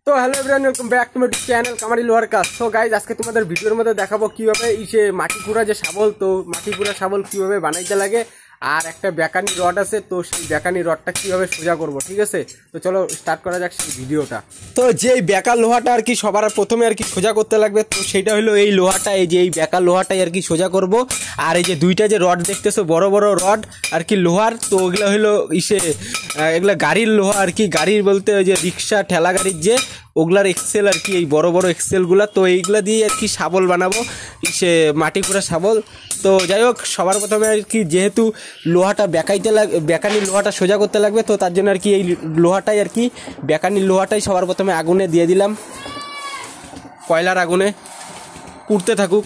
তো hello everyone, welcome back to my channel কামারি লোহার কাজ। সো গাইজ, আজকে তোমাদের ভিডিওর মধ্যে দেখাবো কিভাবে সে মাটি কুড়া যে শাবল, তো মাটি কুড়া শাবল কিভাবে বানাইতে লাগে, আর একটা বেকানি রড আছে, তো সেই বেকানি রডটা কিভাবে সোজা করব। ঠিক আছে, তো চলো স্টার্ট করা যাক সেই ভিডিওটা। তো যেই বেকার লোহাটা আর কি সবার প্রথমে আর কি সোজা করতে লাগবে, তো সেটা হলো এই লোহাটা, এই যে এই বেকার লোহাটাই আর কি সোজা করব। আর এই যে দুইটা যে রড দেখতেছো, বড় বড় রড আর কি লোহার, তো ওগুলো হলো এগুলা গাড়ির লোহা আর কি। গাড়ির বলতে ওই যে রিক্সা ঠেলা গাড়ির যে ওগুলার এক্সেল আর কি, এই বড় বড় এক্সেলগুলা। তো এইগুলা দিয়ে আর কি শাবল বানাবো, সে মাটি কুড়া শাবল। তো যাই হোক, সবার প্রথমে আর কি যেহেতু লোহাটা বেকানির লোহাটা সোজা করতে লাগবে, তো তার জন্য আর কি এই লোহাটাই আর কি বেকানির লোহাটাই সবার প্রথমে আগুনে দিয়ে দিলাম, কয়লার আগুনে পুড়তে থাকুক।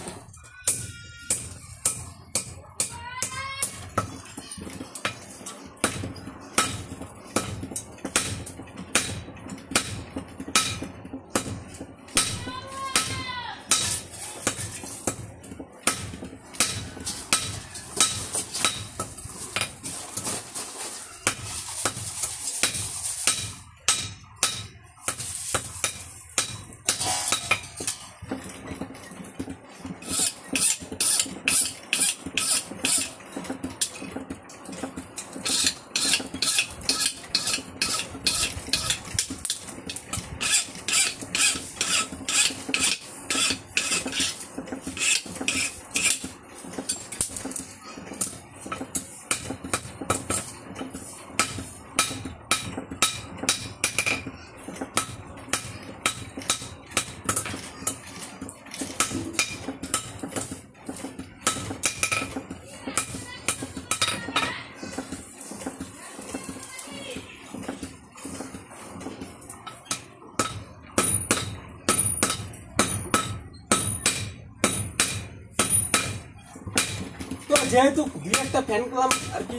যেহেতু একটা ফ্যান ক্লাম আর কি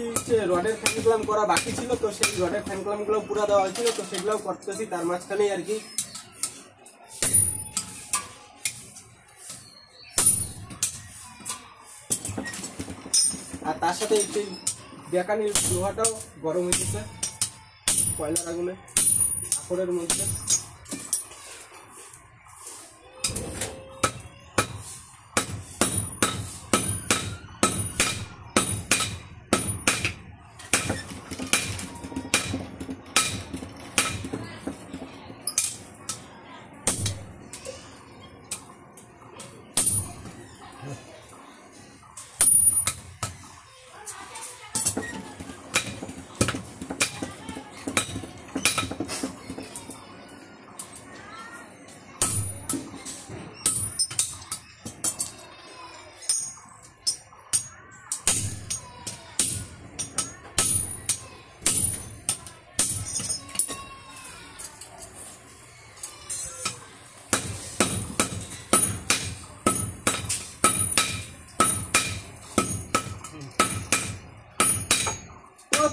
রডের ফ্যান ক্লাম করা বাকি ছিল, তো সেই রডের ফ্যান ক্লাম গুলো পুরো দেওয়া হয়েছিল, তো সেগুলোও করতেছি তার মাঝখানেই আর কি। আর তার সাথে এই বেকানির লোহাটাও গরম হয়ে গেছে কয়লার আগুনে, আকরের মধ্যে।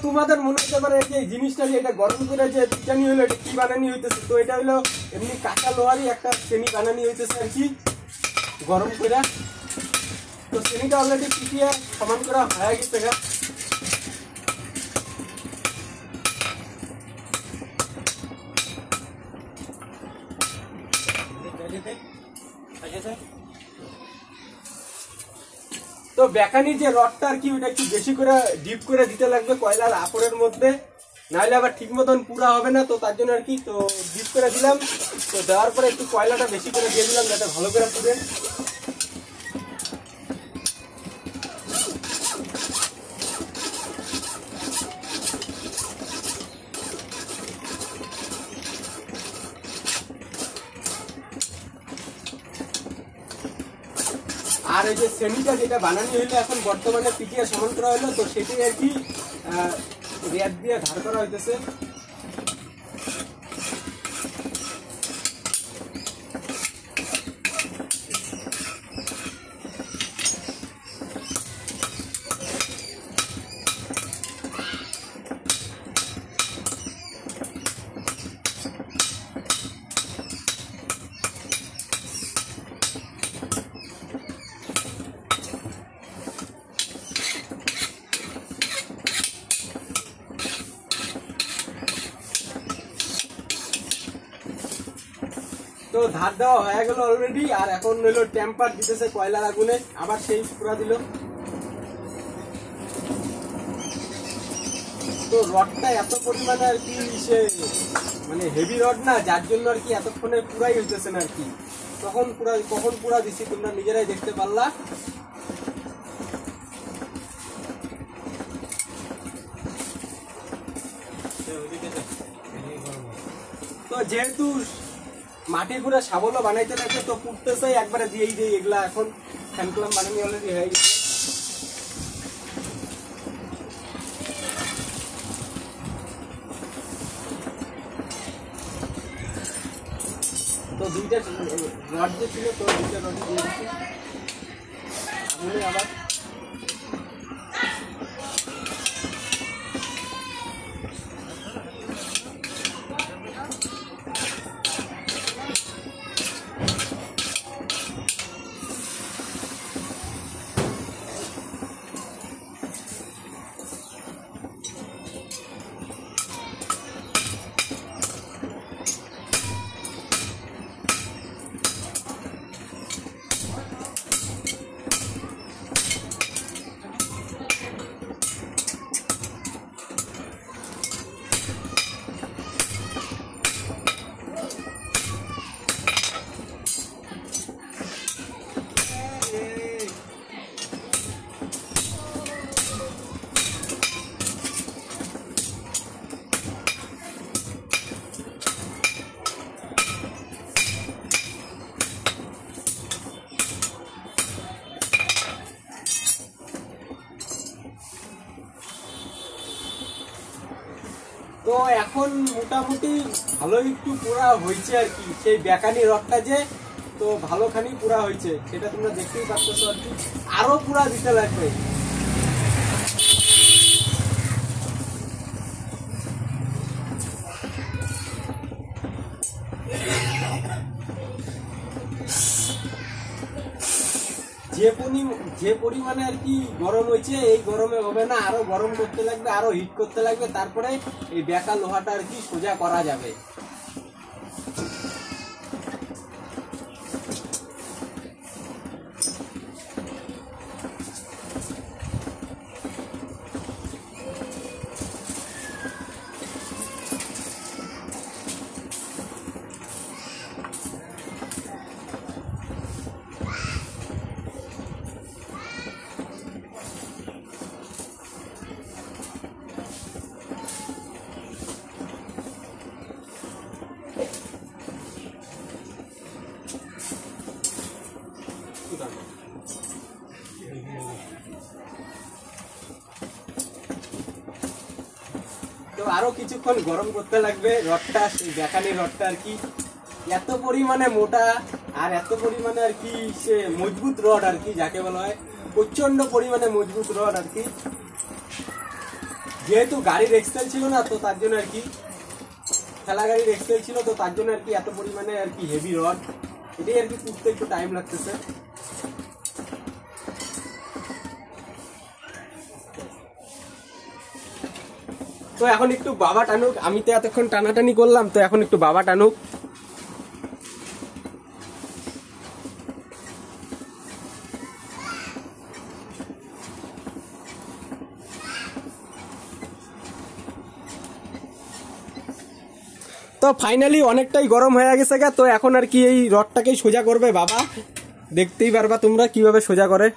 তোমাদের মনে হতে পারে যে জিনিসটা এটা গরম করে যে পিটানি হলো, এটা কি বানানি হইতেছে, তো এটা হলো এমনি কাঁচা লোহারই একটা শ্রেণী বানানি হইতেছে আর কি গরম করে। তো শ্রেণীটা অলরেডি পিটিয়ে সমান করা হয়ে গেছে। তো বেকানির যে রডটা আর কি ওটা একটু বেশি করে ডিপ করে দিতে লাগবে কয়লার আকরের মধ্যে, নাহলে আবার ঠিক মতন পুরা হবে না। তো তার জন্য আর কি তো ডিপ করে দিলাম। তো দেওয়ার পরে একটু কয়লাটা বেশি করে দিয়ে দিলাম যাতে ভালো করে পুড়ে। আর এই যে শ্রেণীটা যেটা বানানি হইলো এখন বর্তমানে পিটিয়ে সমান করা হলো, তো সেটি আর কি রেত দিয়ে ধার করা হইতেছে। তো ধার দেওয়া হয়ে গেল অলরেডি, আর এখন হলো টেম্পার দিতেছে কয়লার আগুনে, আবার সেই পুরা দিল। তো রডটা এত পরিমাণে আর কি সে মানে হেভি রড না, যার জন্য আর কি এতক্ষণে পুরাই হইতেছে না আর কি। কখন পুরা দিছি তোমরা নিজেরাই দেখতে পারলা। তো যেহেতু মাটি ঘুরে শাবলও বানাইতে লাগবে, তো পুড়তেছে একবারে দিয়েই দিই এগুলা। এখন ফ্যান কলাম বানানি অলরেডি হয়ে গেছে। তো দুইটা রড যে ছিল, তো দুইটা রডই দিয়ে দিচ্ছি আগুনে আবার। তো এখন মোটামুটি ভালো একটু পুরা হয়েছে আর কি। সেই বেকানি রডটা যে তো ভালোখানি পুরা হয়েছে, সেটা তোমরা দেখতেই পাচ্ছ আর কি। আরো পুরা দিতে লাগবে। যে পরিমাণে আর কি গরম হয়েছে, এই গরমে হবে না, আরো গরম করতে লাগবে, আরো হিট করতে লাগবে, তারপরে এই বেকা লোহাটা আর কি সোজা করা যাবে। তো আরো কিছুক্ষণ গরম করতে লাগবে রডটা, সেই বেকানি রডটা আর কি। এত পরিমাণে মোটা আর এত পরিমাণে আর কি সে মজবুত রড আর কি, যাকে বলা হয় প্রচন্ড পরিমাণে মজবুত রড আর কি। যেহেতু গাড়ির এক্সেল ছিল না, তো তার জন্য আর কি ঠেলা গাড়ির এক্সেল ছিল, তো তার জন্য আর কি এত পরিমাণে আর কি হেভি রড। এটাই আর কি পুড়তে একটু টাইম লাগতেছে। তো এখন একটু বাবা টানুক, আমি তো এতক্ষণ টানাটানি করলাম, তো এখন একটু বাবা টানুক। তো ফাইনালি অনেকটাই গরম হয়ে গেছে গা। তো এখন আর কি এই রডটাকেই সোজা করবে বাবা, দেখতেই পারবা তোমরা কিভাবে সোজা করে।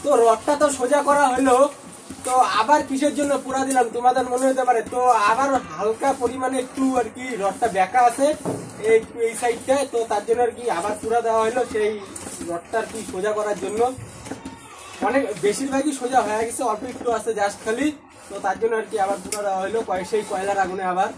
তো রডটা তো সোজা করা হলো, তো আবার কিসের জন্য পুরা দিলাম তোমাদের মনে হতে পারে। তো আবার হালকা পরিমাণে একটু আর কি রডটা বেঁকা আছে একটু এই সাইডটায়, তো তার জন্য আর কি আবার পুরা দেওয়া হলো সেই রডটা আর কি সোজা করার জন্য। অনেক বেশিরভাগই সোজা হয়ে গেছে, অল্প একটু আছে জাস্ট খালি, তো তার জন্য আর কি আবার পুরা দেওয়া হলো সেই কয়লার আগুনে আবার।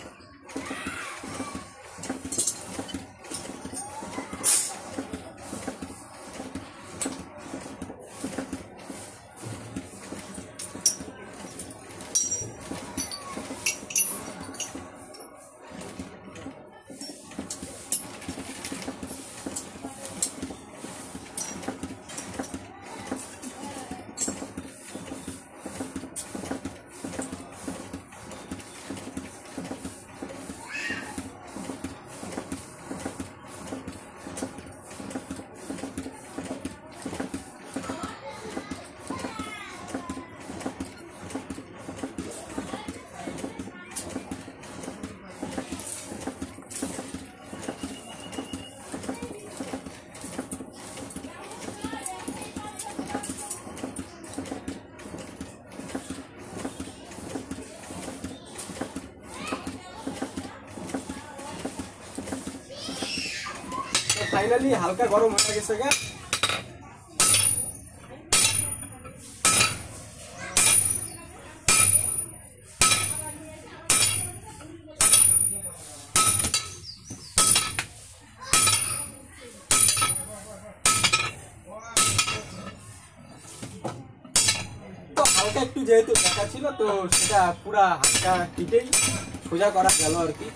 ফাইনালি হালকা গরম হয়ে গেছে গা। তো হালকা একটু যেহেতু দেখা ছিল, তো সেটা পুরা হালকা টিটেই সোজা করা গেল আর কি।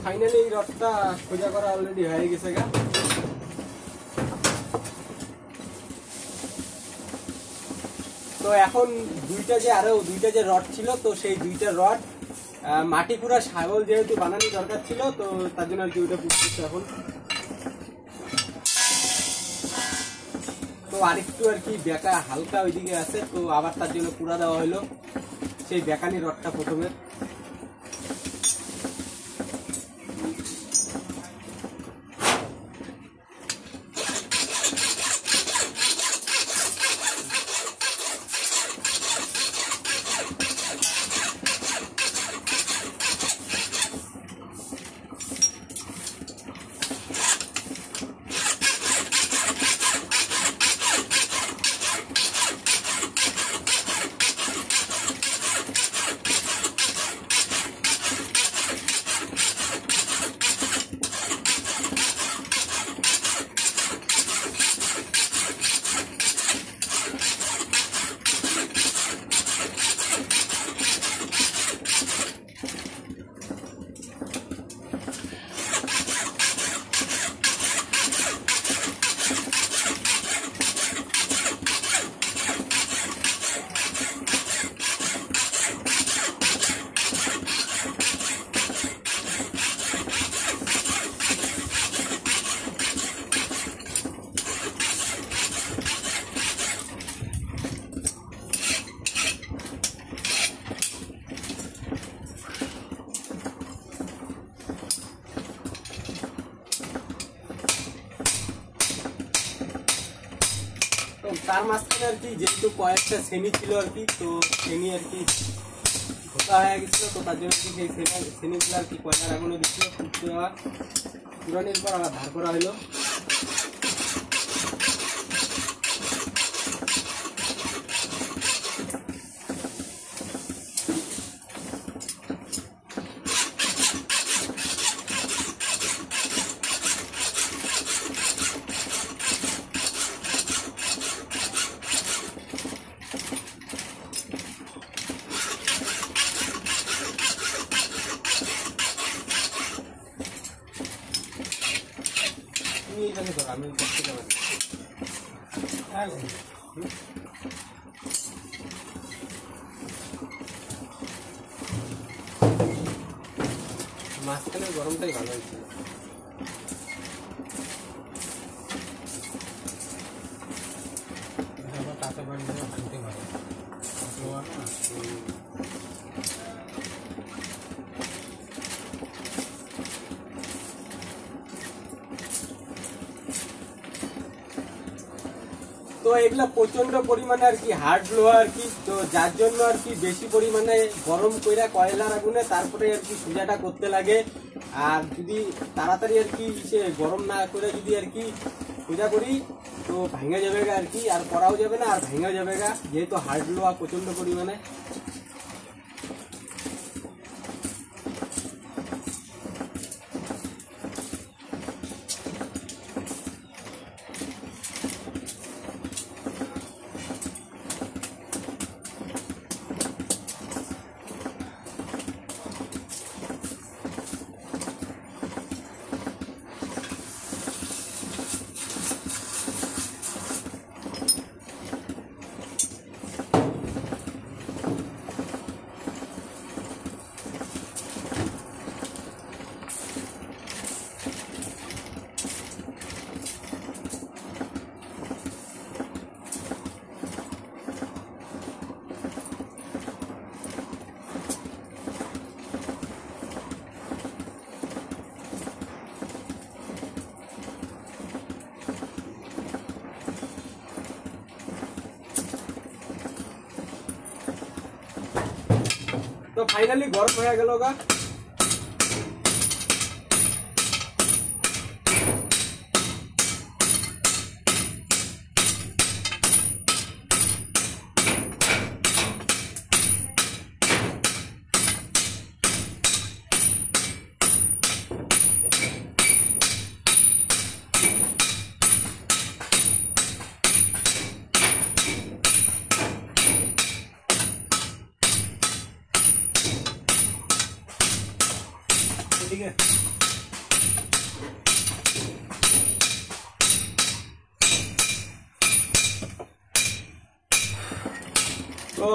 ফাইনালি এই রডটা সোজা করা অলরেডি হয়ে গেছে গা। তো এখন আরো দুইটা যে রড ছিল, তো সেই দুইটা রড মাটি পুরা ছাগল যেহেতু বানানো দরকার ছিল, তো তার জন্য আর কি ওইটা পুষতেছে এখন। তো আরেকটু আর কি বেঁকা হালকা ওইদিকে আছে, তো আবার তার জন্য পুরা দেওয়া হলো সেই বেঁকানি রডটা প্রথমে। তার মাঝখানে আর কি যেহেতু কয়েকটা শ্রেণী ছিল আর কি, তো শ্রেণী আর কি ধোকা হয়ে গেছিল, তো তার জন্য সেই শ্রেণীগুলো আর কি কয়লার আগুনে দিচ্ছিল, পুরানির পর আবার ধার করা হলো। এখানে ধর আমি করতে পারি। মাঝখানের গরমটাই ভালো হয়েছিল। কাঁচা বাড়ি ভাঙতে পারে। তো এগুলা প্রচন্ড পরিমাণে আর কি হার্ড লোহা আর কি, তো যার জন্য আর কি বেশি পরিমাণে গরম কইরা কয়লার আগুনে তারপরে আর কি সোজাটা করতে লাগে। আর যদি তাড়াতাড়ি আর কি সে গরম না করে যদি আর কি সোজা করি তো ভাঙা যাবে গা আর কি, আর করাও যাবে না আর ভাঙা যাবে গা, যেহেতু হার্ড লোহা প্রচন্ড পরিমাণে। তো ফাইনালি গরম হয়ে গেল গা। ठीक है, तो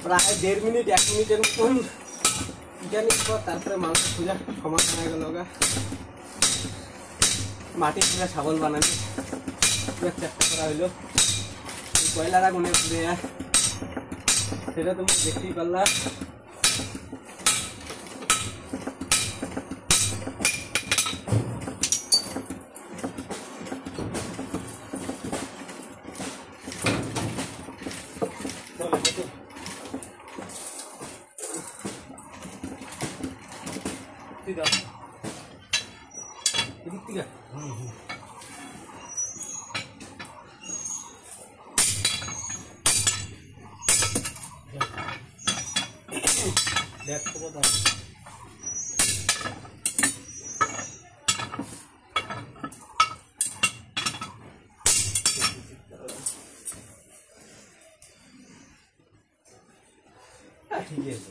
প্রায় 1.5 মিনিট 1 মিনিটের মতন ইটানির পর তারপরে মাংস খোঁজা সমাধান হয়ে গেল গা। মাটি খোঁজা শাবল বানানো চেষ্টা করা হইলো কয়লার আগুনে পুড়ে, সেটা তুমি দেখতেই পারলা। ঠিকই আছে,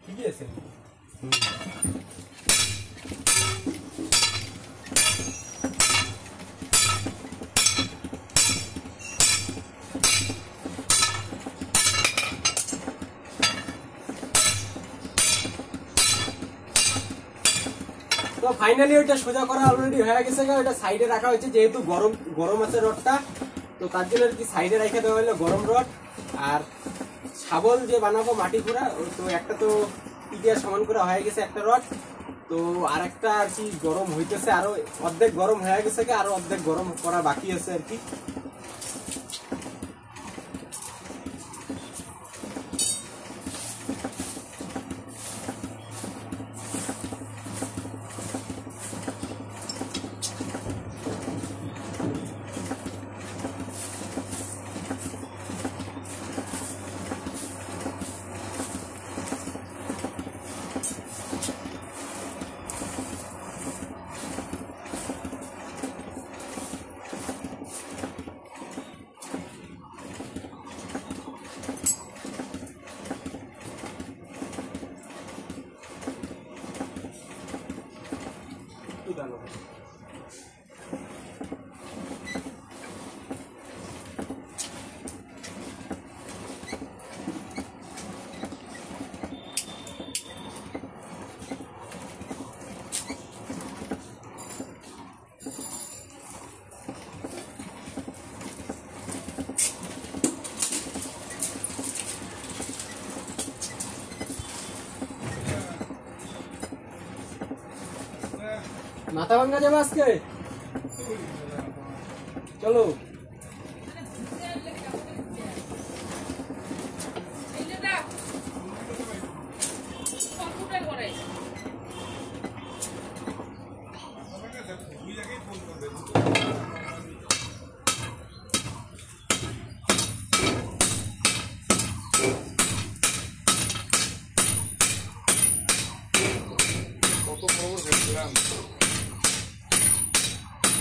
ঠিকই আছে। তো ফাইনালি ওইটা সোজা করা অলরেডি হয়ে গেছে, ওইটা সাইডে রাখা হয়েছে যেহেতু গরম গরম আছে রডটা, তো তার জন্য আর কি সাইডে রেখে দেওয়া হলো গরম রড। আর শাবল যে বানাবো মাটি ঘোরা, তো একটা তো ইটিয়া সমান করা হয়ে গেছে একটা রড, তো আর একটা আর কি গরম হইতেছে, আরো অর্ধেক গরম হয়ে গেছে, আরো অর্ধেক গরম করা বাকি আছে আর কি। মাথা ভাঙ্গা যাবে আজকে, চলো। কত বড় বড় খেলছিলাম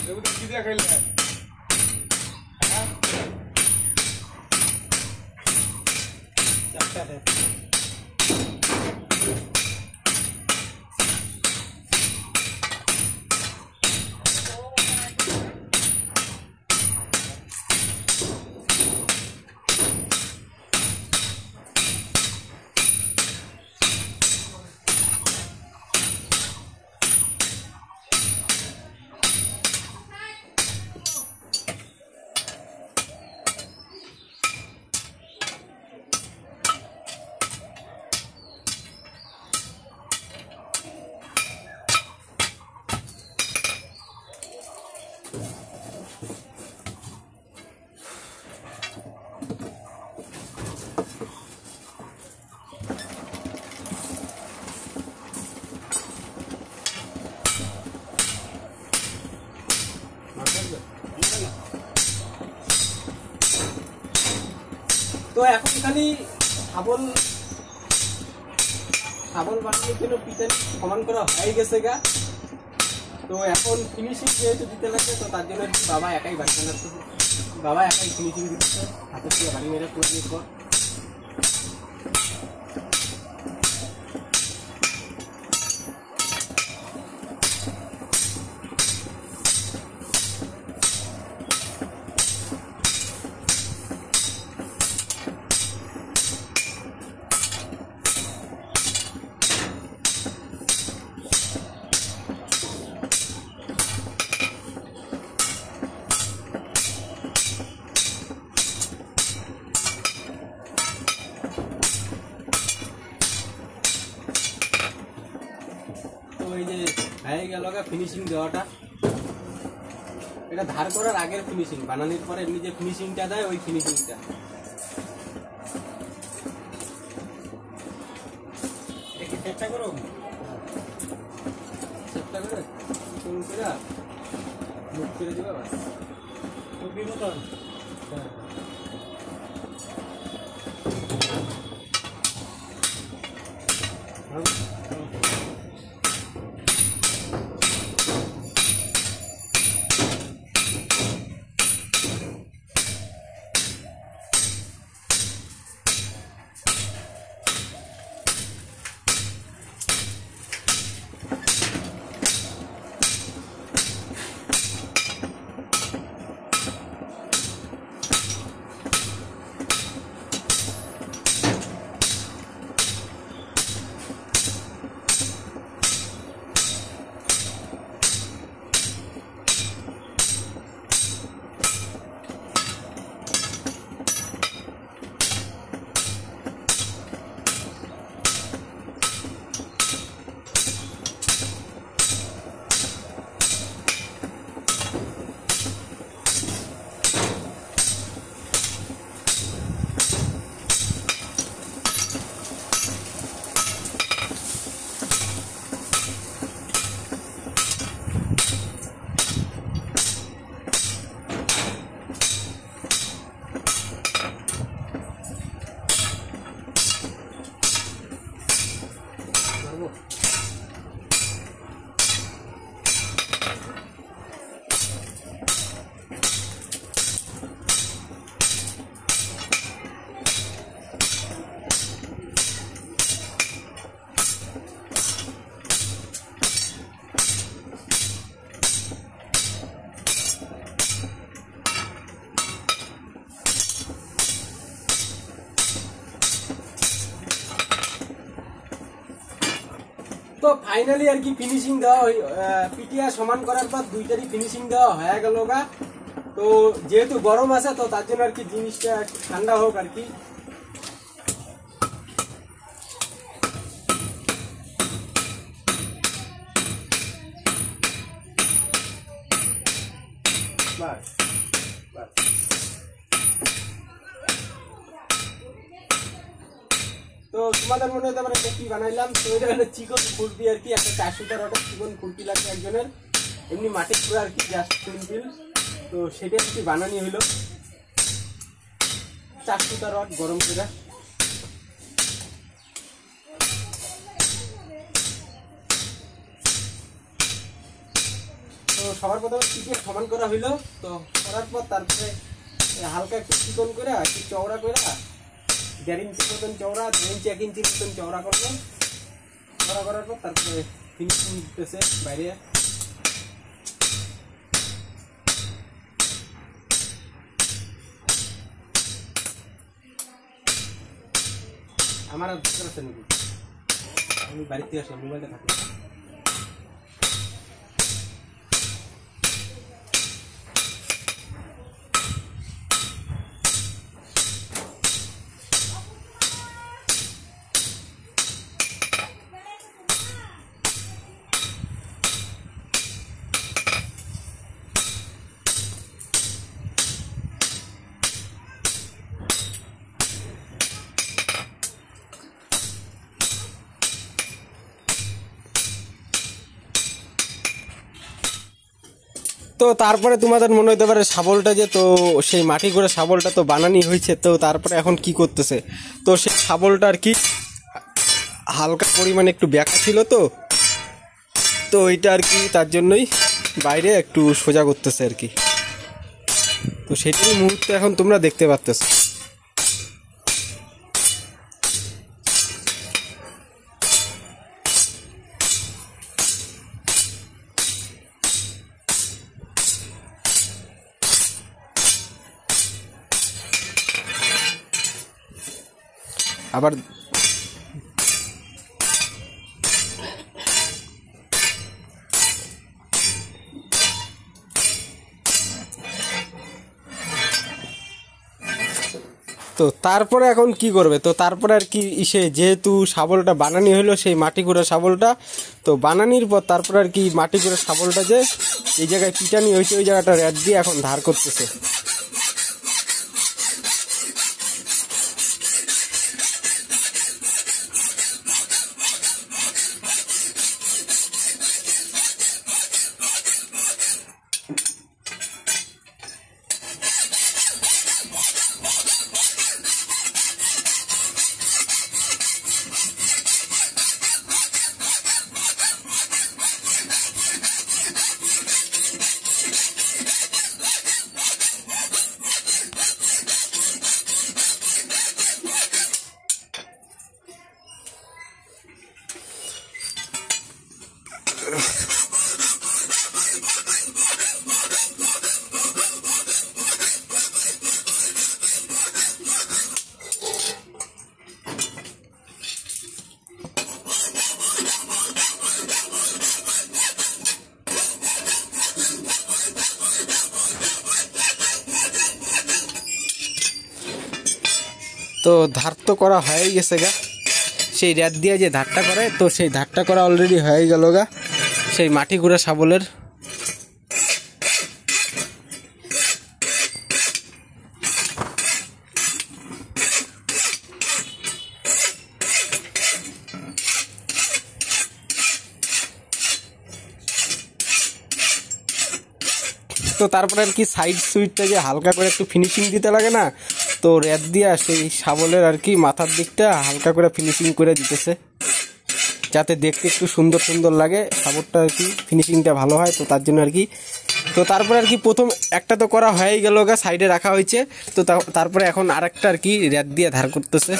এগুলো কি দিয়ে খেললে? হ্যাঁ তো এখন খালি শাবল বানানোর জন্য পিছন সমান করা হয়ে গেছে গা। তো এখন ফিনিশিং যেহেতু দিতে লাগবে, তো তার জন্য বাবা একাই বাড়ি বানাচ্ছে, বাবা একাই ফিনিশিং দিচ্ছে, হাতের থেকে বাড়ি মেরে করে নিয়ে পর। এই যে হয়ে গেল ফিনিশিং দেওয়াটা, এটা ধার করার আগের ফিনিশিং, বানানোর পরে এমনি যে ফিনিশিংটা দেয় ওই ফিনিশিংটা। চেষ্টা করো চেষ্টা করে মুখ করে দিবা বাস মতন। তো ফাইনালি আর কি ফিনিশিং দেওয়া পিটিয়া সমান করার পর দুইটারই ফিনিশিং দেওয়া হয়ে গেল গা। তো যেহেতু গরম আছে তো তার জন্য আর কি জিনিসটা ঠান্ডা হোক আর কি। তো তোমাদের মনে হতে পারে এটা কি বানাইলাম, তো এটা হলো চিকন খুরপি আর কি, একটা 4 সুতার রডের চিকন খুরপি লাগবে একজনের, এমনি মাটির পুরো আর কি, জাস্ট সিম্পল। তো সেটা আর কি বানানি হইলো 4 সুতার রড গরম করে। তো সবার প্রথমে চিকে সমান করা হইলো, তো করার পর তারপরে হালকা একটু চিকন করে একটু চওড়া করে 1.5 ইঞ্চি মতন চওড়া, 2 ইঞ্চি 1 ইঞ্চি মতন চওড়া করলো। চওড়া করার পর তারপরে ফিনিশিং দিতেছে বাইরে। আমার আর দরকার আছে নাকি, আমি বাড়িতে আসলাম, মোবাইলটা থাকলো। তো তারপরে তোমাদের মনে হতে পারে শাবলটা যে, তো সেই মাটি করে শাবলটা তো বানানি হয়েছে, তো তারপরে এখন কি করতেছে, তো সেই শাবলটা আর কি হালকা পরিমাণে একটু ব্যাকা ছিল, তো ওইটা আর কি তার জন্যই বাইরে একটু সোজা করতেছে আর কি। তো সেটাই মুহূর্তে এখন তোমরা দেখতে পাচ্তেছ। আবার তো তারপরে এখন কি করবে, তো তারপরে আর কি যেহেতু শাবলটা বানানি হলো সেই মাটি করে শাবলটা, তো বানানির পর তারপরে আর কি মাটি করে শাবলটা যে এই জায়গায় পিটানি হয়েছে ওই জায়গাটা র্যাট দিয়ে এখন ধার করতেছে। তো ধার তো করা হয়ে গেছে গা, সেই র্যাট দিয়ে যে ধারটা করে, তো সেই ধারটা করা অলরেডি হয়ে গেল গা সেই মাটি গুঁড়া শাবলের। তো তারপরে আর কি সাইড সুইটটা যে হালকা করে একটু ফিনিশিং দিতে লাগে না, তো র্যাট দিয়া সেই শাবলের আর কি মাথার দিকটা হালকা করে ফিনিশিং করে দিতেছে, যাতে দেখতে একটু সুন্দর সুন্দর লাগে, শাবলটা আর কি ফিনিশিংটা ভালো হয়, তো তার জন্য আর কি। তো তারপরে আর কি প্রথম একটা তো করা হয়ে গেল গা, সাইডে রাখা হয়েছে, তো তারপরে এখন আরেকটা আর কি র্যাট দিয়ে ধার করতেছে।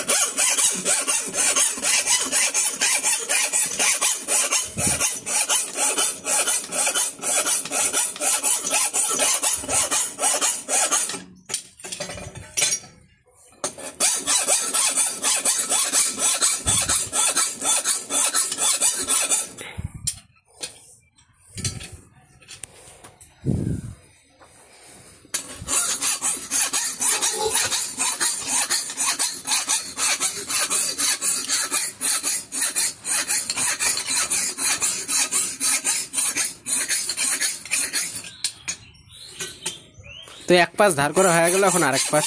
তো এক পাশ ধার করা হয়ে গেল, এখন আরেক পাশ।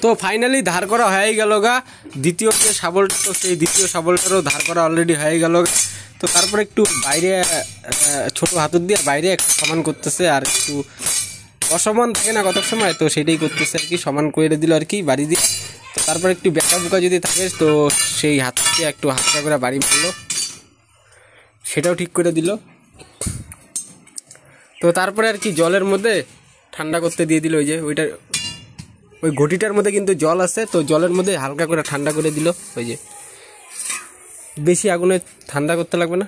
তো ফাইনালি ধার করা হয়ে গেল গা দ্বিতীয় যে শাবলটা, তো সেই দ্বিতীয় শাবলটারও ধার করা অলরেডি হয়ে গেল। তো তারপরে একটু বাইরে ছোট হাতুর দিয়ে বাইরে একটু সমান করতেছে, আর একটু অসমান থাকে না কত সময়, তো সেটাই করতেছে আর কি, সমান করে দিল আর কি বাড়ি দিয়ে। তো তারপর একটু বেঁকা বুকা যদি থাকে তো সেই হাত দিয়ে একটু হালকা করে বাড়ি মারলো, সেটাও ঠিক করে দিল। তো তারপরে আর কি জলের মধ্যে ঠান্ডা করতে দিয়ে দিল, ওই যে ওই ঘটিটার মধ্যে কিন্তু জল আছে, তো জলের মধ্যে হালকা করে ঠান্ডা করে দিল। ওই যে বেশি আগুনে ঠান্ডা করতে লাগবে না।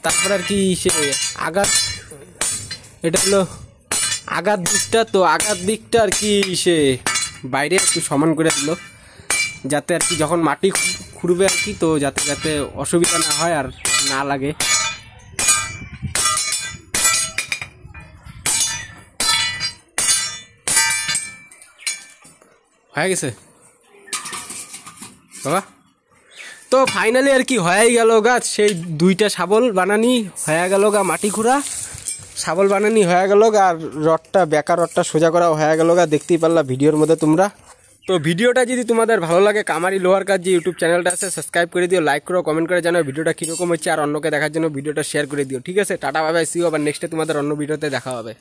তারপর আর কি সে আঘাত, এটা হলো আঘাত দিকটা, তো আঘাত দিকটা আর কি সে বাইরে একটু সমান করে দিল, যাতে আর কি যখন মাটি খুঁড়বে আর কি, তো যাতে যাতে অসুবিধা না হয় আর না লাগে। হয়ে গেছে বাবা। তো ফাইনালি আর কি হয়ে গেল গা সেই দুইটা শাবল বানানি হয়ে গেল গা, মাটি খুঁড়া শাবল বানানি হয়ে গেল গা, আর রডটা বেকার রডটা সোজা করা হয়ে গেল গা, দেখতেই পারলা ভিডিওর মধ্যে তোমরা। তো ভিডিওটা যদি তোমাদের ভালো লাগে কামারি লোহার কাজ যে ইউটিউব চ্যানেলটা আছে সাবস্ক্রাইব করে দিও, লাইক করো, কমেন্ট করে জানাও ভিডিওটা কীরকম হচ্ছে, আর অন্যকে দেখার জন্য ভিডিওটা শেয়ার করে দিও। ঠিক আছে, tata bye bye, see you, আবার নেক্সটে তোমাদের অন্য ভিডিওতে দেখা হবে।